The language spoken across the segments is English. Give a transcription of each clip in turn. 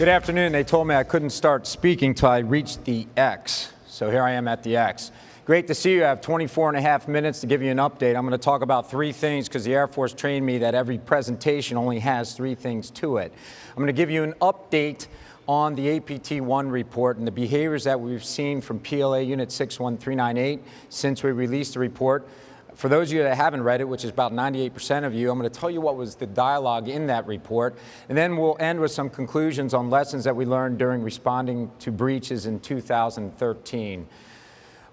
Good afternoon. They told me I couldn't start speaking till I reached the X. So here I am at the X. Great to see you. I have 24 and a half minutes to give you an update. I'm going to talk about three things because the Air Force trained me that every presentation only has three things to it. I'm going to give you an update on the APT-1 report and the behaviors that we've seen from PLA Unit 61398 since we released the report. For those of you that haven't read it, which is about 98% of you, I'm going to tell you what was the dialogue in that report, and then we'll end with some conclusions on lessons that we learned during responding to breaches in 2013.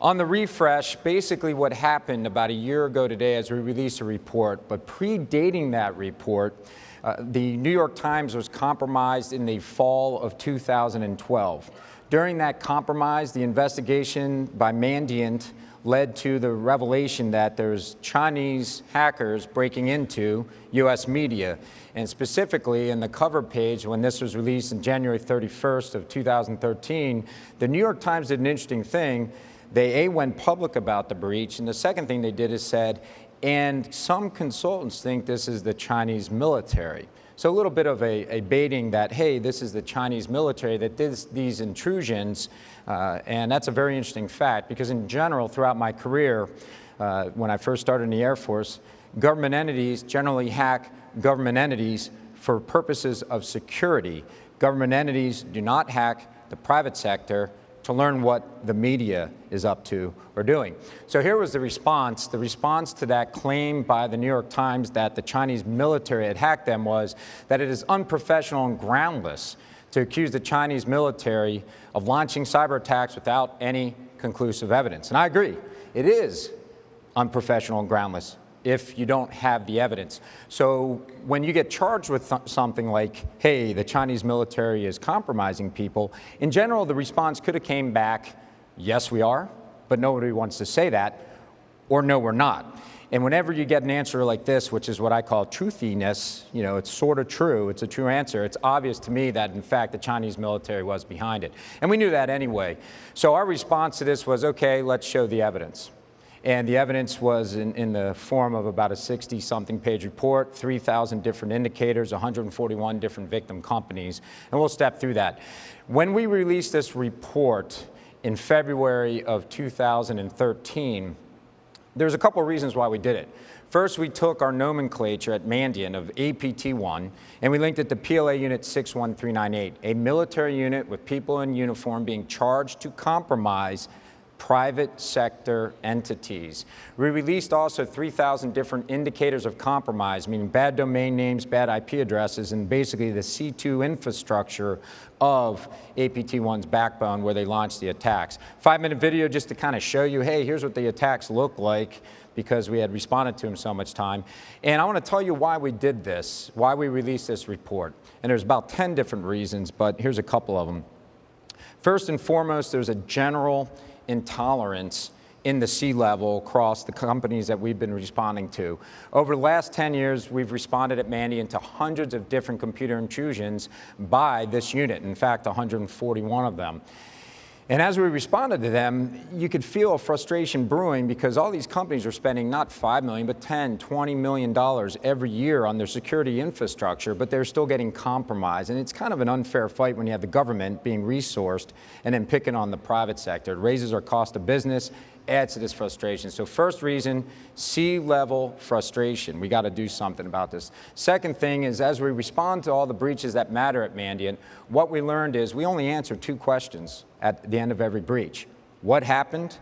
On the refresh, basically what happened about a year ago today as we released a report, but predating that report, the New York Times was compromised in the fall of 2012. During that compromise, the investigation by Mandiant led to the revelation that there's Chinese hackers breaking into U.S. media. And specifically in the cover page, when this was released on January 31st of 2013, the New York Times did an interesting thing. They went public about the breach, and the second thing they did is said, and some consultants think this is the Chinese military. So a little bit of a baiting that, hey, this is the Chinese military that did these intrusions, and that's a very interesting fact because in general, throughout my career, when I first started in the Air Force, government entities generally hack government entities for purposes of security. Government entities do not hack the private sector to learn what the media is up to or doing. So here was the response. The response to that claim by the New York Times that the Chinese military had hacked them was that it is unprofessional and groundless to accuse the Chinese military of launching cyber attacks without any conclusive evidence. And I agree, it is unprofessional and groundless if you don't have the evidence. So when you get charged with something like, hey, the Chinese military is compromising people, in general, the response could have came back, yes, we are, but nobody wants to say that, or no, we're not. And whenever you get an answer like this, which is what I call truthiness, you know, it's sort of true, it's a true answer, it's obvious to me that, in fact, the Chinese military was behind it. And we knew that anyway. So our response to this was, okay, let's show the evidence. And the evidence was in the form of about a 60-something page report, 3,000 different indicators, 141 different victim companies, and we'll step through that. When we released this report in February of 2013, there's a couple of reasons why we did it. First, we took our nomenclature at Mandiant of APT-1, and we linked it to PLA Unit 61398, a military unit with people in uniform being charged to compromise private sector entities. We released also 3,000 different indicators of compromise, meaning bad domain names, bad IP addresses, and basically the C2 infrastructure of APT-1's backbone where they launched the attacks. 5-minute video just to kind of show you, hey, here's what the attacks look like because we had responded to them so much time. And I want to tell you why we did this, why we released this report. And there's about 10 different reasons, but here's a couple of them. First and foremost, there's a general intolerance in the C-level across the companies that we've been responding to. Over the last 10 years, we've responded at Mandiant to hundreds of different computer intrusions by this unit, in fact, 141 of them. And as we responded to them, you could feel a frustration brewing because all these companies are spending not $5 million, but $10, $20 million every year on their security infrastructure, but they're still getting compromised. And it's kind of an unfair fight when you have the government being resourced and then picking on the private sector. It raises our cost of business, adds to this frustration. So first reason, C-level frustration. We got to do something about this. Second thing is, as we respond to all the breaches that matter at Mandiant, what we learned is we only answer two questions at the end of every breach. What happened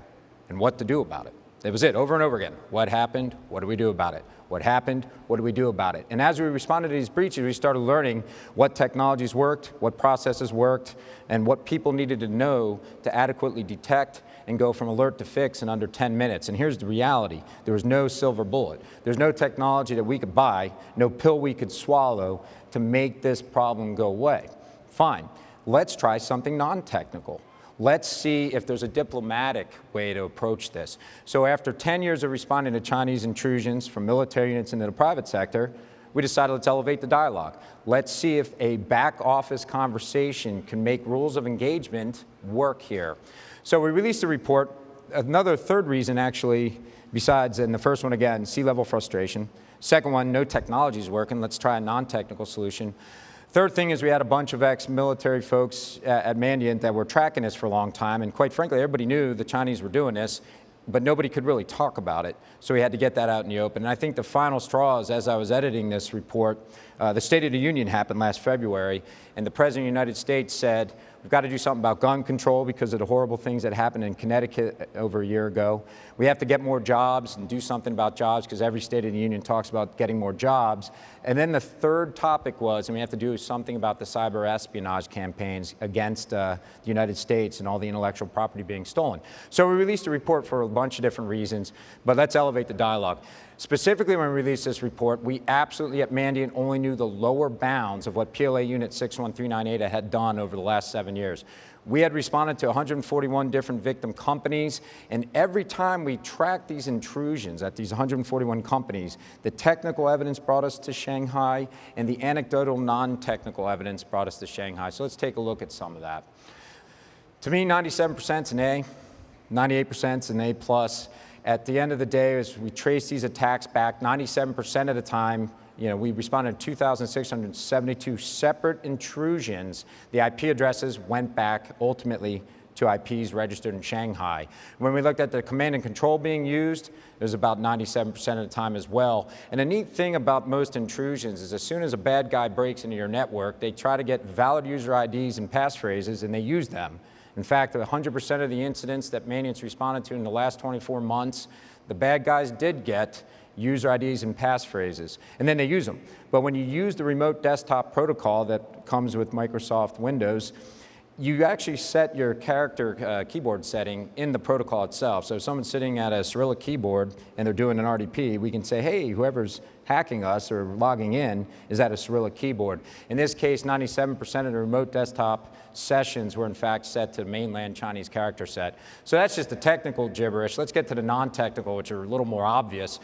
and what to do about it. That was it, over and over again. What happened? What do we do about it? What happened? What do we do about it? And as we responded to these breaches, we started learning what technologies worked, what processes worked, and what people needed to know to adequately detect and go from alert to fix in under 10 minutes. And here's the reality. There was no silver bullet. There's no technology that we could buy, no pill we could swallow to make this problem go away. Fine. Let's try something non-technical. Let's see if there's a diplomatic way to approach this. So after 10 years of responding to Chinese intrusions from military units into the private sector, we decided let's elevate the dialogue. Let's see if a back office conversation can make rules of engagement work here. So we released a report. Another third reason actually, besides, and the first one again, C-level frustration. Second one, no technology is working. Let's try a non-technical solution. Third thing is we had a bunch of ex-military folks at Mandiant that were tracking this for a long time, and quite frankly, everybody knew the Chinese were doing this, but nobody could really talk about it, so we had to get that out in the open. And I think the final straw is, as I was editing this report, the State of the Union happened last February, and the President of the United States said, we've got to do something about gun control because of the horrible things that happened in Connecticut over a year ago. We have to get more jobs and do something about jobs because every State of the Union talks about getting more jobs. And then the third topic was, and we have to do something about the cyber espionage campaigns against the United States and all the intellectual property being stolen. So we released a report for a bunch of different reasons, but let's elevate the dialogue. Specifically, when we released this report, we absolutely at Mandiant only knew the lower bounds of what PLA Unit 61398 had done over the last 7 years. We had responded to 141 different victim companies, and every time we tracked these intrusions at these 141 companies, the technical evidence brought us to Shanghai, and the anecdotal non-technical evidence brought us to Shanghai. So let's take a look at some of that. To me, 97% is an A, 98% is an A+. At the end of the day, as we trace these attacks back, 97% of the time, we responded to 2,672 separate intrusions. The IP addresses went back ultimately to IPs registered in Shanghai. When we looked at the command and control being used, it was about 97% of the time as well. And the neat thing about most intrusions is as soon as a bad guy breaks into your network, they try to get valid user IDs and passphrases, and they use them. In fact, 100% of the incidents that Mandiant's responded to in the last 24 months, the bad guys did get user IDs and passphrases, and then they use them. But when you use the remote desktop protocol that comes with Microsoft Windows, you actually set your character keyboard setting in the protocol itself. So if someone's sitting at a Cyrillic keyboard and they're doing an RDP, we can say, hey, whoever's hacking us or logging in is at a Cyrillic keyboard. In this case, 97% of the remote desktop sessions were in fact set to mainland Chinese character set. So that's just the technical gibberish. Let's get to the non-technical, which are a little more obvious.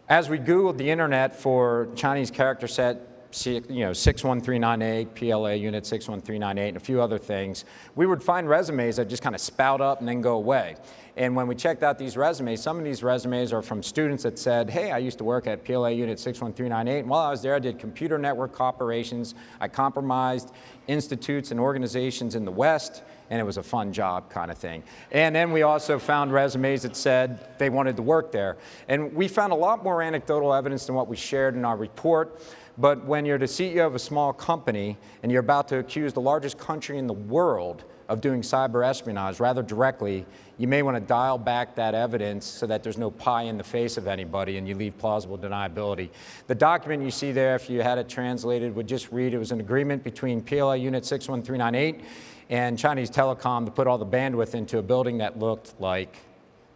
As we Googled the internet for Chinese character set, 61398, PLA Unit 61398, and a few other things, we would find resumes that just kind of spout up and then go away. And when we checked out these resumes, some of these resumes are from students that said, hey, I used to work at PLA Unit 61398, and while I was there, I did computer network operations. I compromised institutes and organizations in the West, and it was a fun job kind of thing. And then we also found resumes that said they wanted to work there. And we found a lot more anecdotal evidence than what we shared in our report. But when you're the CEO of a small company and you're about to accuse the largest country in the world of doing cyber espionage rather directly, you may want to dial back that evidence so that there's no pie in the face of anybody and you leave plausible deniability. The document you see there, if you had it translated, would just read it was an agreement between PLA Unit 61398 and Chinese Telecom to put all the bandwidth into a building that looked like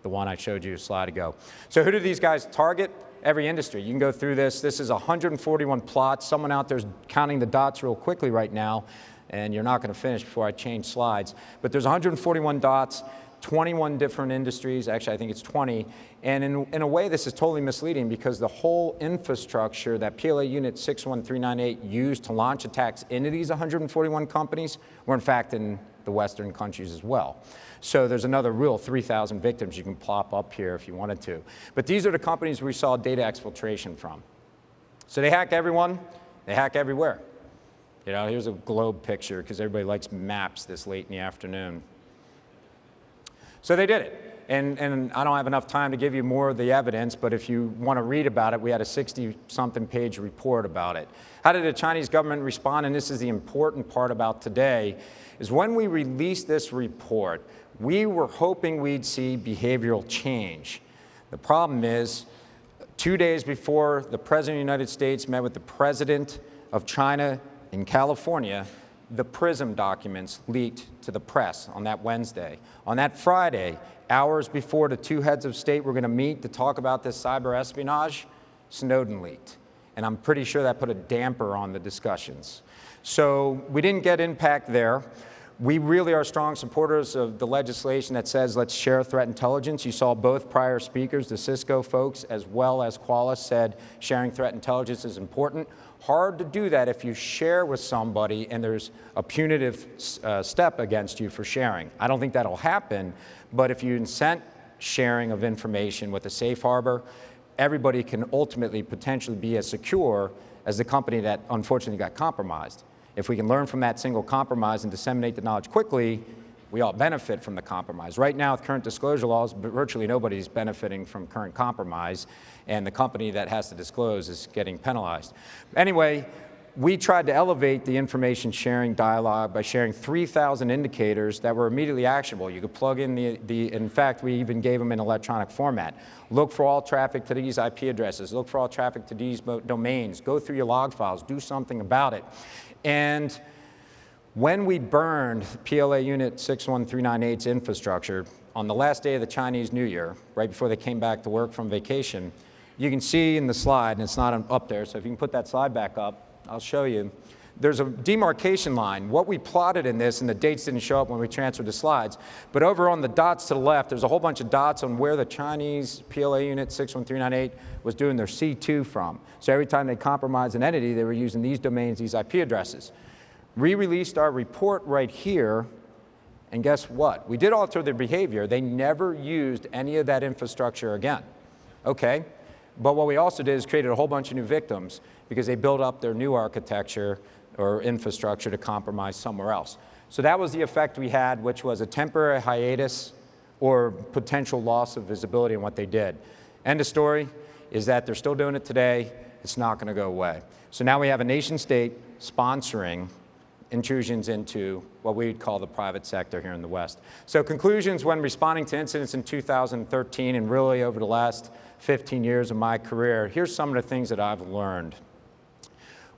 the one I showed you a slide ago. So who do these guys target? Every industry. You can go through this. This is 141 plots. Someone out there's counting the dots real quickly right now, and you're not going to finish before I change slides. But there's 141 dots, 21 different industries. Actually, I think it's 20. And in a way, this is totally misleading because the whole infrastructure that PLA Unit 61398 used to launch attacks into these 141 companies were in fact in the Western countries as well. So there's another real 3,000 victims you can plop up here if you wanted to. But these are the companies we saw data exfiltration from. So they hack everyone, they hack everywhere. Here's a globe picture because everybody likes maps this late in the afternoon. So they did it. And I don't have enough time to give you more of the evidence, but if you want to read about it, we had a 60-something page report about it. How did the Chinese government respond? And this is the important part about today, is when we released this report, we were hoping we'd see behavioral change. The problem is, 2 days before the President of the United States met with the President of China in California, the PRISM documents leaked to the press on that Wednesday. On that Friday, hours before the two heads of state were going to meet to talk about this cyber espionage, Snowden leaked. And I'm pretty sure that put a damper on the discussions. So we didn't get impact there. We really are strong supporters of the legislation that says let's share threat intelligence. You saw both prior speakers, the Cisco folks, as well as Qualys said sharing threat intelligence is important. Hard to do that if you share with somebody and there's a punitive step against you for sharing. I don't think that'll happen, but if you incent sharing of information with a safe harbor, everybody can ultimately potentially be as secure as the company that unfortunately got compromised. If we can learn from that single compromise and disseminate the knowledge quickly, we all benefit from the compromise. Right now, with current disclosure laws, virtually nobody's benefiting from current compromise, and the company that has to disclose is getting penalized. Anyway, we tried to elevate the information sharing dialogue by sharing 3,000 indicators that were immediately actionable. You could plug in in fact, we even gave them in electronic format. Look for all traffic to these IP addresses. Look for all traffic to these domains. Go through your log files. Do something about it. And when we burned PLA Unit 61398's infrastructure on the last day of the Chinese New Year, right before they came back to work from vacation, you can see in the slide, and it's not up there, so if you can put that slide back up, I'll show you. There's a demarcation line. What we plotted in this, and the dates didn't show up when we transferred the slides, but over on the dots to the left, there's a whole bunch of dots on where the Chinese PLA Unit 61398 was doing their C2 from. So every time they compromised an entity, they were using these domains, these IP addresses. We released our report right here, and guess what? We did alter their behavior. They never used any of that infrastructure again. Okay, but what we also did is created a whole bunch of new victims because they built up their new architecture or infrastructure to compromise somewhere else. So that was the effect we had, which was a temporary hiatus or potential loss of visibility in what they did. End of story is that they're still doing it today. It's not going to go away. So now we have a nation state sponsoring intrusions into what we'd call the private sector here in the West. So conclusions when responding to incidents in 2013 and really over the last 15 years of my career, here's some of the things that I've learned.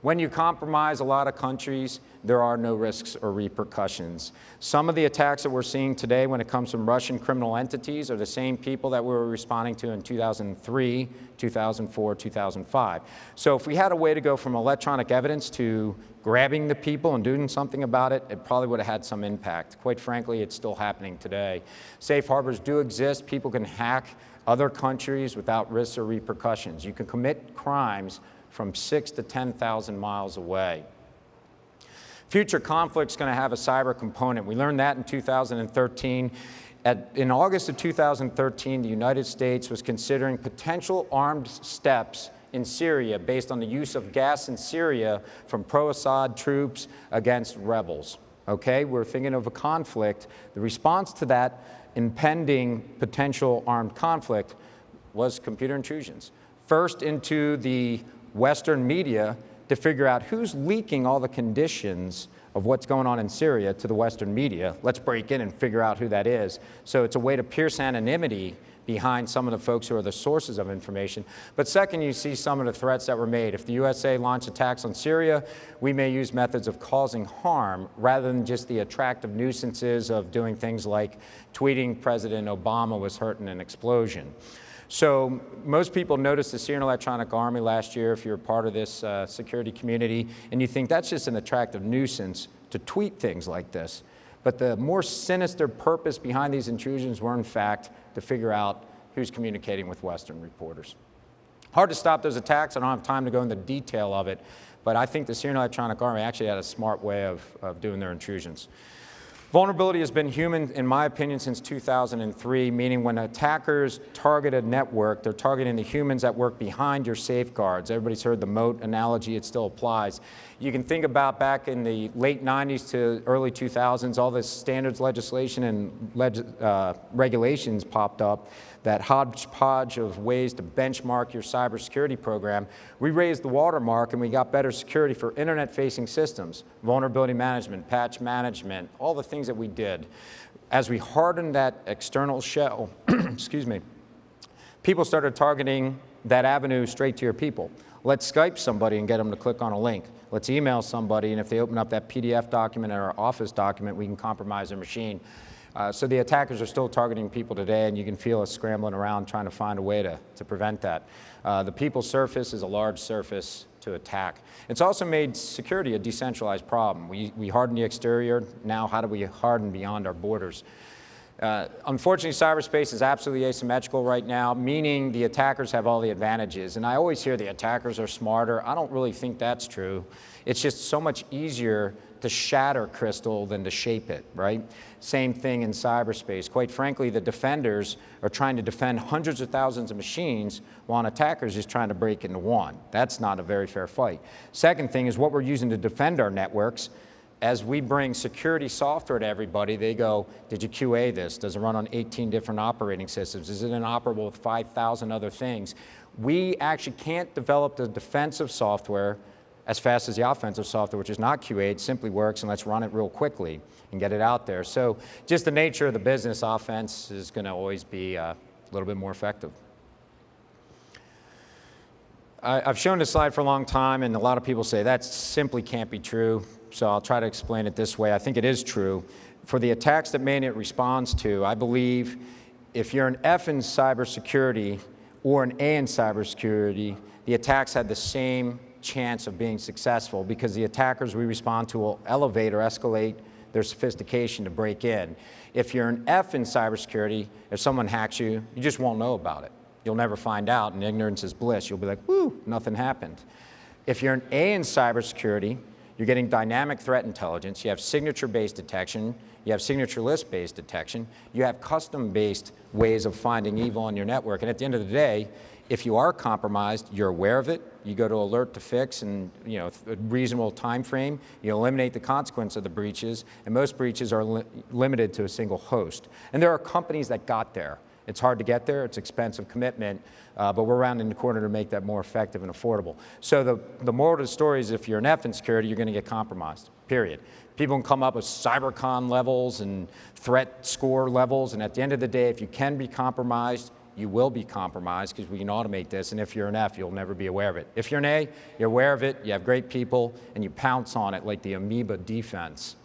When you compromise a lot of countries, there are no risks or repercussions. Some of the attacks that we're seeing today when it comes from Russian criminal entities are the same people that we were responding to in 2003, 2004, 2005. So if we had a way to go from electronic evidence to grabbing the people and doing something about it, it probably would have had some impact. Quite frankly, it's still happening today. Safe harbors do exist. People can hack other countries without risks or repercussions. You can commit crimes from 6,000 to 10,000 miles away. Future conflict's going to have a cyber component. We learned that in 2013. In August of 2013, the United States was considering potential armed steps in Syria based on the use of gas in Syria from pro-Assad troops against rebels. Okay, we're thinking of a conflict. The response to that impending potential armed conflict was computer intrusions. First into the Western media to figure out who's leaking all the conditions of what's going on in Syria to the Western media. Let's break in and figure out who that is. So it's a way to pierce anonymity behind some of the folks who are the sources of information. But second, you see some of the threats that were made. If the USA launched attacks on Syria, we may use methods of causing harm rather than just the attractive nuisances of doing things like tweeting President Obama was hurt in an explosion. So most people noticed the Syrian Electronic Army last year, if you're a part of this security community, and you think that's just an attractive nuisance to tweet things like this. But the more sinister purpose behind these intrusions were, in fact, to figure out who's communicating with Western reporters. Hard to stop those attacks. I don't have time to go into detail of it, but I think the Syrian Electronic Army actually had a smart way of doing their intrusions. Vulnerability has been human, in my opinion, since 2003, meaning when attackers target a network, they're targeting the humans that work behind your safeguards. Everybody's heard the moat analogy, it still applies. You can think about back in the late 90s to early 2000s, all this standards legislation and regulations popped up, that hodgepodge of ways to benchmark your cybersecurity program. We raised the watermark and we got better security for internet-facing systems, vulnerability management, patch management, all the things that we did. As we hardened that external shell, excuse me, people started targeting that avenue straight to your people. Let's Skype somebody and get them to click on a link. Let's email somebody, and if they open up that PDF document or Office document, we can compromise their machine. So the attackers are still targeting people today, and you can feel us scrambling around trying to find a way to prevent that. The people surface is a large surface to attack. It's also made security a decentralized problem. We harden the exterior. Now, how do we harden beyond our borders? Unfortunately, cyberspace is absolutely asymmetrical right now, meaning the attackers have all the advantages. And I always hear the attackers are smarter. I don't really think that's true. It's just so much easier to shatter crystal than to shape it, right? Same thing in cyberspace. Quite frankly, the defenders are trying to defend hundreds of thousands of machines while an attacker is just trying to break into one. That's not a very fair fight. Second thing is what we're using to defend our networks. As we bring security software to everybody, they go, did you QA this? Does it run on 18 different operating systems? Is it interoperable with 5,000 other things? We actually can't develop the defensive software as fast as the offensive software, which is not QA'd, simply works, and let's run it real quickly and get it out there. So just the nature of the business, offense is going to always be a little bit more effective. I've shown this slide for a long time, and a lot of people say that simply can't be true. So I'll try to explain it this way. I think it is true. For the attacks that Mandiant responds to, I believe if you're an F in cybersecurity or an A in cybersecurity, the attacks had the same chance of being successful because the attackers we respond to will elevate or escalate their sophistication to break in. If you're an F in cybersecurity, if someone hacks you, you just won't know about it. You'll never find out, and ignorance is bliss. You'll be like, whoo, nothing happened. If you're an A in cybersecurity, you're getting dynamic threat intelligence, you have signature-based detection, you have signature list-based detection, you have custom-based ways of finding evil on your network, and at the end of the day, if you are compromised, you're aware of it, you go to alert to fix in a reasonable time frame, you eliminate the consequence of the breaches, and most breaches are limited to a single host. And there are companies that got there. It's hard to get there, it's expensive commitment, but we're rounding the corner to make that more effective and affordable. So the moral of the story is if you're an F in security, you're going to get compromised, period. People can come up with CyberCon levels and threat score levels, and at the end of the day, if you can be compromised, you will be compromised because we can automate this, and if you're an F, you'll never be aware of it. If you're an A, you're aware of it, you have great people, and you pounce on it like the amoeba defense.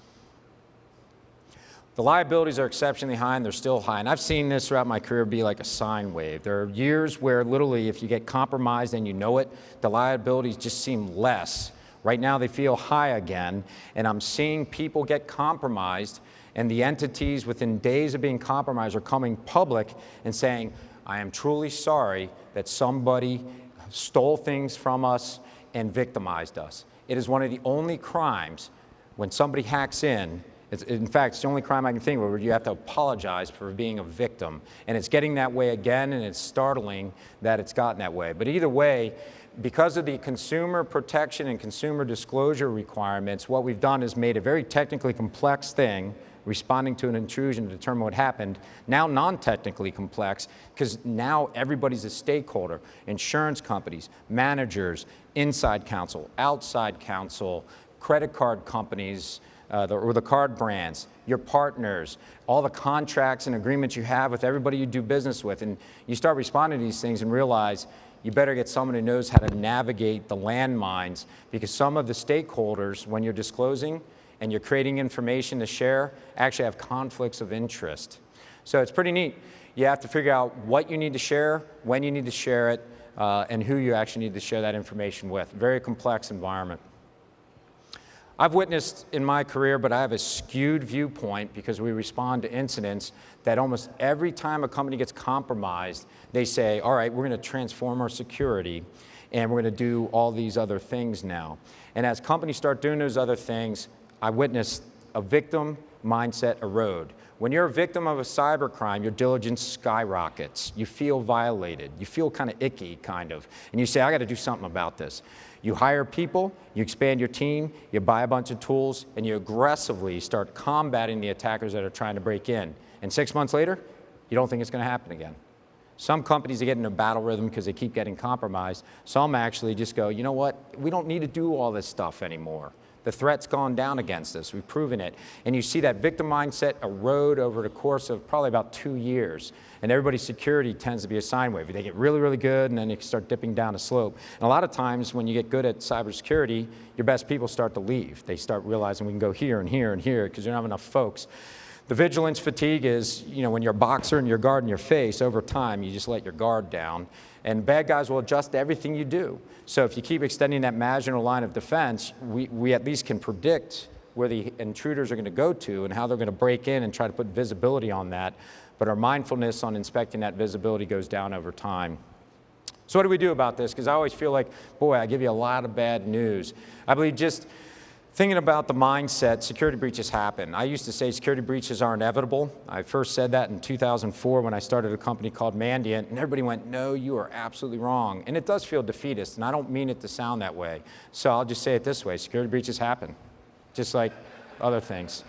The liabilities are exceptionally high, and they're still high. And I've seen this throughout my career be like a sine wave. There are years where literally if you get compromised and you know it, the liabilities just seem less. Right now they feel high again, and I'm seeing people get compromised, and the entities within days of being compromised are coming public and saying, I am truly sorry that somebody stole things from us and victimized us. It is one of the only crimes when somebody hacks in. In fact, it's the only crime I can think of where you have to apologize for being a victim. And it's getting that way again, and it's startling that it's gotten that way. But either way, because of the consumer protection and consumer disclosure requirements, what we've done is made a very technically complex thing, responding to an intrusion to determine what happened, now non-technically complex, because now everybody's a stakeholder. Insurance companies, managers, inside counsel, outside counsel, credit card companies, or the card brands, your partners, all the contracts and agreements you have with everybody you do business with. And you start responding to these things and realize you better get someone who knows how to navigate the landmines, because some of the stakeholders, when you're disclosing and you're creating information to share, actually have conflicts of interest. So it's pretty neat. You have to figure out what you need to share, when you need to share it, and who you actually need to share that information with. Very complex environment. I've witnessed in my career, but I have a skewed viewpoint because we respond to incidents, that almost every time a company gets compromised, they say, all right, we're going to transform our security and we're going to do all these other things now. And as companies start doing those other things, I witnessed a victim mindset erode. When you're a victim of a cybercrime, your diligence skyrockets. You feel violated. You feel kind of icky, kind of. And you say, I got to do something about this. You hire people, you expand your team, you buy a bunch of tools, and you aggressively start combating the attackers that are trying to break in. And 6 months later, you don't think it's going to happen again. Some companies get in a battle rhythm because they keep getting compromised. Some actually just go, you know what, we don't need to do all this stuff anymore. The threat's gone down against us. We've proven it. And you see that victim mindset erode over the course of probably about 2 years. And everybody's security tends to be a sine wave. They get really, really good, and then they start dipping down a slope. And a lot of times when you get good at cybersecurity, your best people start to leave. They start realizing we can go here and here and here because you don't have enough folks. The vigilance fatigue is, when you're a boxer and you're guarding your face, over time you just let your guard down. And bad guys will adjust to everything you do. So if you keep extending that marginal line of defense, we at least can predict where the intruders are going to go to and how they're going to break in and try to put visibility on that. But our mindfulness on inspecting that visibility goes down over time. So what do we do about this? Because I always feel like, boy, I give you a lot of bad news. I believe just Thinking about the mindset, security breaches happen. I used to say security breaches are inevitable. I first said that in 2004 when I started a company called Mandiant, and everybody went, no, you are absolutely wrong. And it does feel defeatist, and I don't mean it to sound that way. So I'll just say it this way, security breaches happen, just like other things.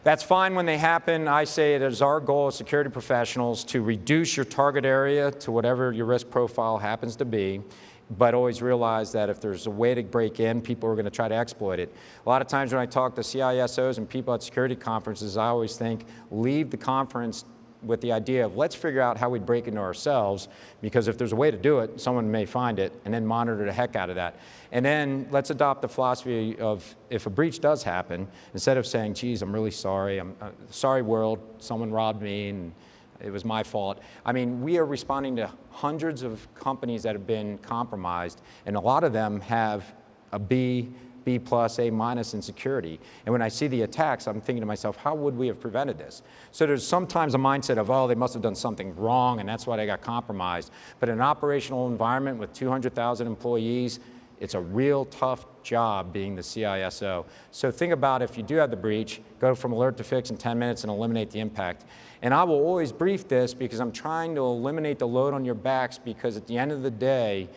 That's fine when they happen. I say it is our goal as security professionals to reduce your target area to whatever your risk profile happens to be, but always realize that if there's a way to break in, people are going to try to exploit it. A lot of times when I talk to CISOs and people at security conferences, I always think, leave the conference with the idea of let's figure out how we break into ourselves, because if there's a way to do it, someone may find it, and then monitor the heck out of that. And then let's adopt the philosophy of if a breach does happen, instead of saying, geez, I'm really sorry, I'm sorry world, someone robbed me and it was my fault. I mean, we are responding to hundreds of companies that have been compromised, and a lot of them have a B+, A- in security. And when I see the attacks, I'm thinking to myself, how would we have prevented this? So there's sometimes a mindset of, oh, they must have done something wrong, and that's why they got compromised. But in an operational environment with 200,000 employees, it's a real tough job being the CISO. So think about if you do have the breach, go from alert to fix in 10 minutes and eliminate the impact. And I will always brief this because I'm trying to eliminate the load on your backs, because at the end of the day,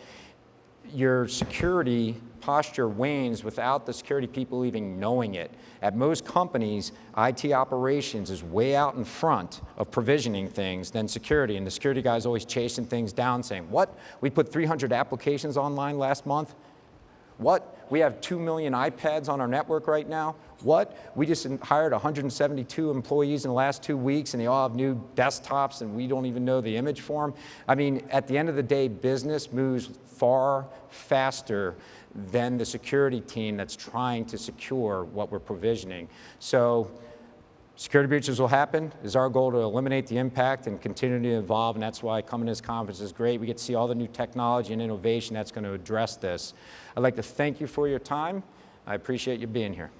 your security posture wanes without the security people even knowing it. At most companies, IT operations is way out in front of provisioning things than security, and the security guy's always chasing things down saying, what? We put 300 applications online last month? What? We have 2 million iPads on our network right now? What? We just hired 172 employees in the last 2 weeks, and they all have new desktops, and we don't even know the image for them. I mean, at the end of the day, business moves far faster than the security team that's trying to secure what we're provisioning. So security breaches will happen. It's our goal to eliminate the impact and continue to evolve, and that's why coming to this conference is great. We get to see all the new technology and innovation that's going to address this. I'd like to thank you for your time. I appreciate you being here.